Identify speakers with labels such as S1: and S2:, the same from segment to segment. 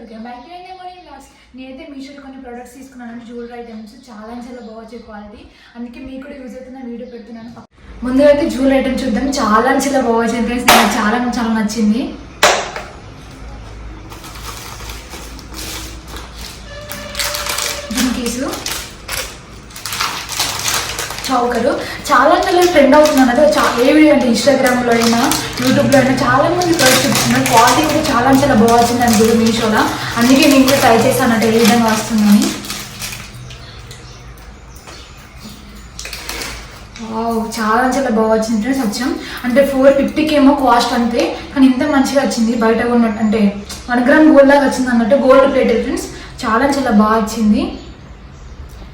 S1: Welcome back to morning vlogs. నేనైతే మీషోలో కొన్ని ప్రొడక్ట్స్ తీసుకున్నాను, జ్యువెలరీ ఐటమ్స్ చాలా బాగుంది క్వాలిటీ. అందుకే మీకు కూడా యూజ్ అవుతున్న వీడియో పెడుతున్నాను. ముందుగా అయితే జ్యువెలరీ ఐటమ్స్ చూద్దాం. చాలా బాగుంది ఫ్రెండ్స్, నాకు చాలా నచ్చింది. జుమ్కీసు, చౌకరు చాలా ట్రెండ్ అవుతుంది అన్నది. ఏ వీడియో అంటే ఇన్స్టాగ్రామ్లో అయినా యూట్యూబ్లో అయినా చాలా మంది ప్రొడక్ట్స్ చూపిస్తున్నారు. క్వాలిటీ కూడా చాలా బాగుంది అని కూడా మీషోలో. అందుకే నేను కూడా ట్రై చేశాను అంటే ఏ విధంగా వస్తుందని. చాలా బాగుంది ఫ్రెండ్స్. వచ్చాం అంటే 450కి ఏమో కాస్ట్ అంతే, కానీ ఇంత మంచిగా వచ్చింది. బయట ఉన్నట్టు అంటే 1 గ్రామ్ గోల్డ్ లాగా వచ్చింది అన్నట్టు. గోల్డ్ ప్లేటెడ్ ఫ్రెండ్స్, చాలా బాగా వచ్చింది.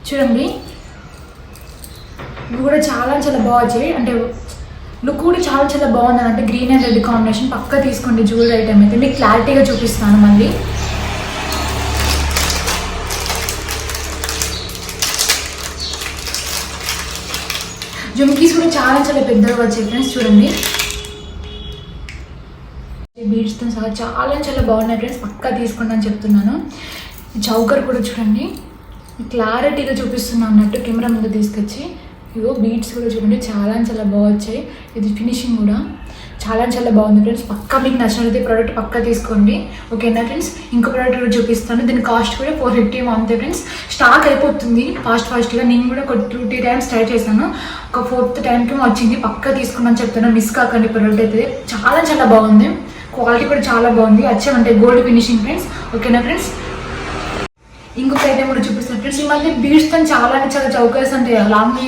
S1: చూడండి, ఇవి కూడా చాలా బాగుంది. అంటే లుక్ కూడా చాలా బాగుంది అంటే గ్రీన్ అండ్ రెడ్ కాంబినేషన్. పక్కా తీసుకోండి జ్యువెలరీ ఐటమ్ అయితే, మీకు క్లారిటీగా చూపిస్తాను. మళ్ళీ జుమ్కీస్ కూడా చాలా పెద్దగా వచ్చాయి ఫ్రెండ్స్. చూడండి, బీడ్స్తో సహా చాలా బాగున్నాయి ఫ్రెండ్స్. పక్కా తీసుకోండి అని చెప్తున్నాను. చౌకర్ కూడా చూడండి, క్లారిటీగా చూపిస్తున్నాను అన్నట్టు కెమెరా ముందు తీసుకొచ్చి. ఇగో బీడ్స్ కూడా చూడండి, చాలా బాగా వచ్చాయి. ఇది ఫినిషింగ్ కూడా చాలా బాగుంది ఫ్రెండ్స్. పక్కా మీకు నచ్చినట్లయితే ప్రోడక్ట్ పక్కా తీసుకోండి. ఓకేనా ఫ్రెండ్స్, ఇంకో ప్రోడక్ట్ కూడా చూపిస్తాను. దీని కాస్ట్ కూడా 450 అంతే ఫ్రెండ్స్. స్టాక్ అయిపోతుంది ఫాస్ట్గా. నేను కూడా ఒక 2-3 టైమ్స్ ట్రై చేశాను, ఒక 4th టైంకి వచ్చింది. పక్కా తీసుకున్నాను చెప్తాను, మిస్ కాకండి. ప్రోడక్ట్ అయితే చాలా బాగుంది, క్వాలిటీ కూడా చాలా బాగుంది. వచ్చామంటే గోల్డ్ ఫినిషింగ్ ఫ్రెండ్స్. ఓకేనా ఫ్రెండ్స్, ఇంకొక ఐటమ్ కూడా చూపిస్తాను ఫ్రెండ్స్. ఈ మధ్య బీడ్స్తో చాలా చౌకర్స్ అంటే లాంగ్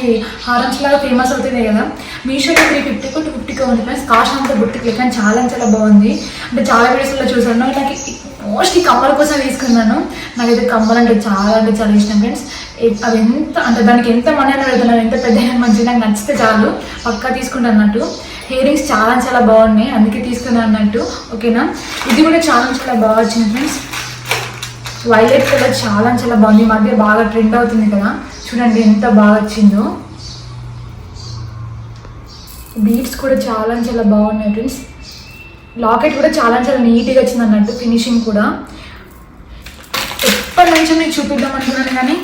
S1: హారమ్స్ లాగా ఫేమస్ అవుతున్నాయి కదా. మీషోలో 350కో 250కో ఉంది ఫ్రెండ్స్. కాస్ట్ అంతా గుర్తుకు కానీ చాలా బాగుంది. అంటే చాలా వీడియోస్లో చూసాను. నాకు మోస్ట్ ఈ కమ్మల కోసం తీసుకున్నాను. నాకైతే కమ్మలు అంటే చాలా ఇష్టం ఫ్రెండ్స్. అవి ఎంత అంటే దానికి ఎంత మనీ అని పెడుతున్నాను, ఎంత పెద్ద మంచిగా నాకు నచ్చితే చాలు పక్కా తీసుకుంటాను అన్నట్టు. ఇయర్ రింగ్స్ చాలా బాగున్నాయి, అందుకే తీసుకున్నాను అన్నట్టు. ఓకేనా, ఇది కూడా చాలా బాగా వచ్చింది ఫ్రెండ్స్. వైలెట్ కలర్ చాలా బాగుంది. ఈ మధ్య బాగా ట్రెండ్ అవుతుంది కదా. చూడండి ఎంత బాగా వచ్చిందో. బీడ్స్ కూడా చాలా బాగున్నాయి ఫ్రెండ్స్. లాకెట్ కూడా చాలా నీట్గా వచ్చింది అన్నట్టు. ఫినిషింగ్ కూడా ఎప్పటి నుంచో మీకు చూపిద్దాం అనుకున్నాను కానీ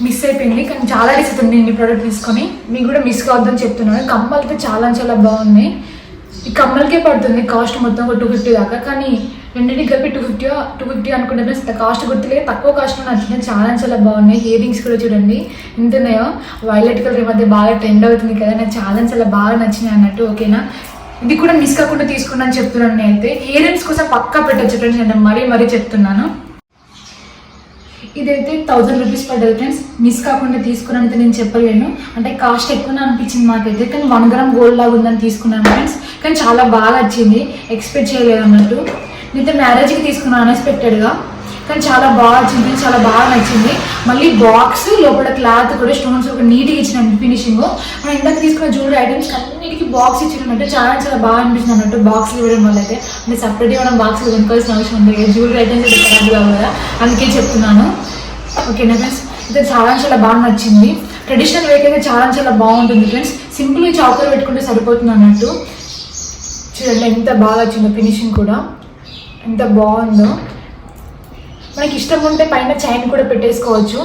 S1: మిస్ అయిపోయింది. కానీ చాలా డేస్ అవుతుంది నేను ఈ ప్రోడక్ట్ తీసుకొని. మీకు కూడా మిస్ కావద్దని చెప్తున్నాను. కమ్మలతో చాలా బాగున్నాయి. ఈ కమ్మలకే పడుతుంది కాస్ట్ మొత్తం ఒక 250 దాకా. కానీ రెండింటికి కలిపి 250 అనుకుంటే కాస్ట్ గుర్తులే, తక్కువ కాస్ట్లో నచ్చినాయి. చాలా బాగున్నాయి. ఇయర్ రింగ్స్ కూడా చూడండి ఎంత ఉన్నాయో. వైలెట్ కలర్ ఈ మధ్య బాగా ట్రెండ్ అవుతుంది కదా, నాకు చాలా బాగా నచ్చినాయి అన్నట్టు. ఓకేనా, ఇది కూడా మిస్ కాకుండా తీసుకున్నాను చెప్తున్నాను. నేనైతే ఇయర్ రింగ్స్ కోసం పక్కా పెట్టచ్చు ఫ్రెండ్స్, అంటే మరీ చెప్తున్నాను. ఇదైతే 1000 రూపీస్ పడ్డది ఫ్రెండ్స్. మిస్ కాకుండా తీసుకున్నంత నేను చెప్పలేను, అంటే కాస్ట్ ఎక్కువనే అనిపించింది మాకైతే. కానీ 1 గ్రామ్ గోల్డ్ లాగా ఉందని తీసుకున్నాను ఫ్రెండ్స్. కానీ చాలా బాగా వచ్చింది, ఎక్స్పెక్ట్ చేయలేదు అన్నట్టు. నేనైతే మ్యారేజ్కి తీసుకున్నాను అన్ఎక్స్పెక్టెడ్గా, కానీ చాలా బాగా వచ్చింది, చాలా బాగా నచ్చింది. మళ్ళీ బాక్స్ లోపల క్లాత్ కూడా స్టోన్స్ ఒక నీట్గా ఇచ్చినట్టు ఫినిషింగ్. మనం ఇందాక తీసుకున్న జ్యువెలరీ ఐటమ్స్ అన్నిటికీ బాక్స్ ఇచ్చినట్టు చాలా బాగా అనిపిస్తుంది అన్నట్టు. బాక్స్ ఇవ్వడం వల్ల అయితే అంటే సపరేట్గా మనం బాక్స్ కొనుక్కోవాల్సిన అవసరం ఉంది. జ్యువెలరీ ఐటమ్స్ అయితే ఖరాబ్ కావు కదా, అందుకే చెప్తున్నాను. ఓకేనా ఫ్రెండ్స్, అయితే చాలా బాగా నచ్చింది. ట్రెడిషనల్ వేక్ అయితే చాలా బాగుంటుంది ఫ్రెండ్స్. సింపుల్గా చౌకర్ పెట్టుకుంటే సరిపోతుంది అన్నట్టు. చూడండి ఎంత బాగా వచ్చిందో, ఫినిషింగ్ కూడా ఎంత బాగుందో. మనకి ఇష్టం ఉంటే పైన చైన్ కూడా పెట్టేసుకోవచ్చు.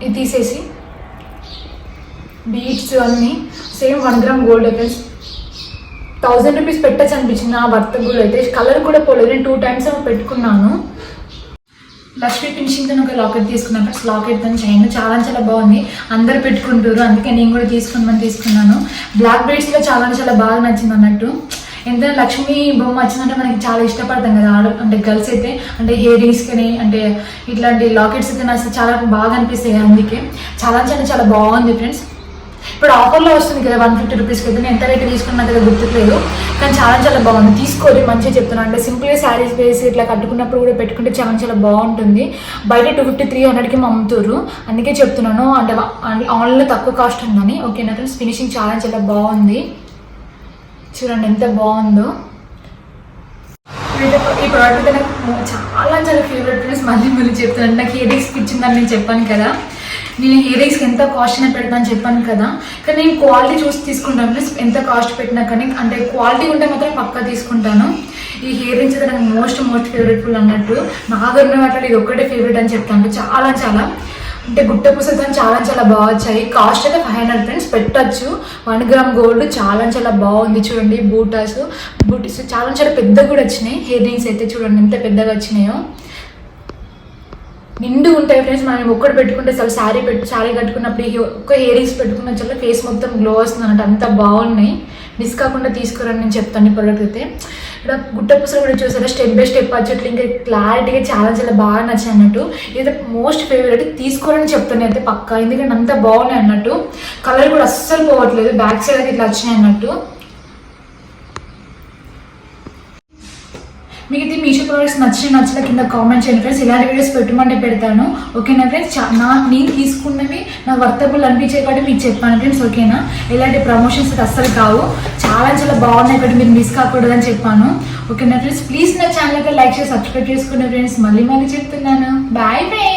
S1: ఇది తీసేసి బీడ్స్ అన్నీ same 1 gram gold friends. 1000 rupees పెట్టచ్చు అనిపించింది ఆ వర్త్ కూడా. అయితే కలర్ కూడా పోలేదు, నేను 2 టైమ్స్ పెట్టుకున్నాను. లక్ష్మీ ఫినిషింగ్తో ఒక లాకెట్ తీసుకున్నాను ఫ్రెండ్స్. లాకెట్ తో చైన్ చాలా బాగుంది, అందరు పెట్టుకుంటారు, అందుకే నేను కూడా తీసుకున్నాను. బ్లాక్ బీడ్స్లో చాలా బాగా నచ్చింది అన్నట్టు. ఎంత లక్ష్మీ బొమ్మ వచ్చిందంటే మనకి చాలా ఇష్టపడతాం కదా అంటే గర్ల్స్ అయితే. అంటే ఇయర్ రింగ్స్ కానీ అంటే ఇట్లాంటి లాకెట్స్ అయితే నాకు చాలా బాగా అనిపిస్తాయి, అందుకే చాలా బాగుంది ఫ్రెండ్స్. ఇప్పుడు ఆఫర్లో వస్తుంది కదా 150 రూపీస్కి అయితే. నేను ఎంత రేట్ తీసుకున్నా కదా గుర్తులేదు, కానీ చాలా బాగుంది. తీసుకోవాలి, మంచిగా చెప్తున్నాను. అంటే సింపుల్గా శారీస్ వేసి ఇట్లా కట్టుకున్నప్పుడు కూడా పెట్టుకుంటే చాలా బాగుంటుంది. బయట 250-300కి అమ్ముతారు, అందుకే చెప్తున్నాను. అంటే ఆన్లైన్లో తక్కువ కాస్ట్ ఉందని. ఓకేనా ఫ్రెండ్స్, ఫినిషింగ్ చాలా బాగుంది. చూడండి ఎంత బాగుందో. ఈ ప్రోడక్ట్ అయితే నాకు చాలా ఫేవరెట్ ఫ్రెండ్స్. మళ్ళీ చెప్తున్నాను, నాకు ఇయర్ రింగ్స్ ఇచ్చిందని నేను చెప్పాను కదా. నేను ఇయర్ రింగ్స్కి ఎంత కాస్ట్ అయినా పెడతాను చెప్పాను కదా, కానీ నేను క్వాలిటీ చూసి తీసుకుంటాను ఫ్రెండ్స్. ఎంత కాస్ట్ పెట్టినా కానీ అంటే క్వాలిటీ ఉంటే మాత్రం పక్కా తీసుకుంటాను. ఈ హెయిర్ రింగ్స్ అయితే నాకు మోస్ట్ ఫేవరెట్ఫుల్ అన్నట్టు. నాకు ఉన్న వాటిలో ఇది ఒక్కటే ఫేవరెట్ అని చెప్తాను. చాలా అంటే గుట్ట పూసలతో చాలా బాగా వచ్చాయి. కాస్ట్ అయితే 500 ఫ్రెండ్స్, పెట్టచ్చు. 1 గ్రామ్ గోల్డ్ చాలా బాగుంది. చూడండి బూటీస్ చాలా పెద్దగా కూడా వచ్చినాయి. హెయిర్ రింగ్స్ అయితే చూడండి ఎంత పెద్దగా వచ్చినాయో, నిండు ఉంటాయి ఫ్రెండ్స్. మనం ఒక్కటి పెట్టుకుంటే అసలు శారీ కట్టుకున్నప్పుడు ఒక్క హెయిర్ రింగ్స్ పెట్టుకున్న చాలా ఫేస్ మొత్తం గ్లో వస్తుంది అన్నట్టు. అంత బాగున్నాయి. మిస్ కాకుండా తీసుకురండి నేను చెప్తాను ఈ ప్రోడక్ట్ అయితే. ఇక్కడ గుట్ట పూసలు కూడా చూసారా, స్టెప్ బై స్టెప్ వచ్చేట్లు ఇంకా క్లారిటీగా చాలా బాగా నచ్చింది అన్నట్టు. ఇదైతే మోస్ట్ ఫేవరెట్, తీసుకోవాలని చెప్తాను అయితే పక్కా, ఎందుకంటే అంత బాగున్నాయి అన్నట్టు. కలర్ కూడా అస్సలు పోవట్లేదు, బ్యాక్ సైడ్ అయితే ఇట్లా వచ్చినాయి అన్నట్టు. మీకు ఇది మీషో ప్రోడక్ట్స్ నచ్చలే కింద కామెంట్ చేయండి ఫ్రెండ్స్. ఇలాంటి వీడియోస్ పెట్టమంటే పెడతాను, ఓకేనా ఫ్రెండ్స్. నేను తీసుకున్నవి నాకు వర్తబుల్ అనిపించే కాబట్టి మీకు చెప్పాను ఫ్రెండ్స్, ఓకేనా. ఇలాంటి ప్రమోషన్స్ అస్సలు కావు, చాలా బాగున్నాయి కాబట్టి మీరు మిస్ కాకూడదని చెప్పాను, ఓకేనా ఫ్రెండ్స్. ప్లీజ్ నా ఛానల్ అయితే లైక్ చేసి సబ్స్క్రైబ్ చేసుకునే ఫ్రెండ్స్. మళ్ళీ చెప్తున్నాను. Bye friends.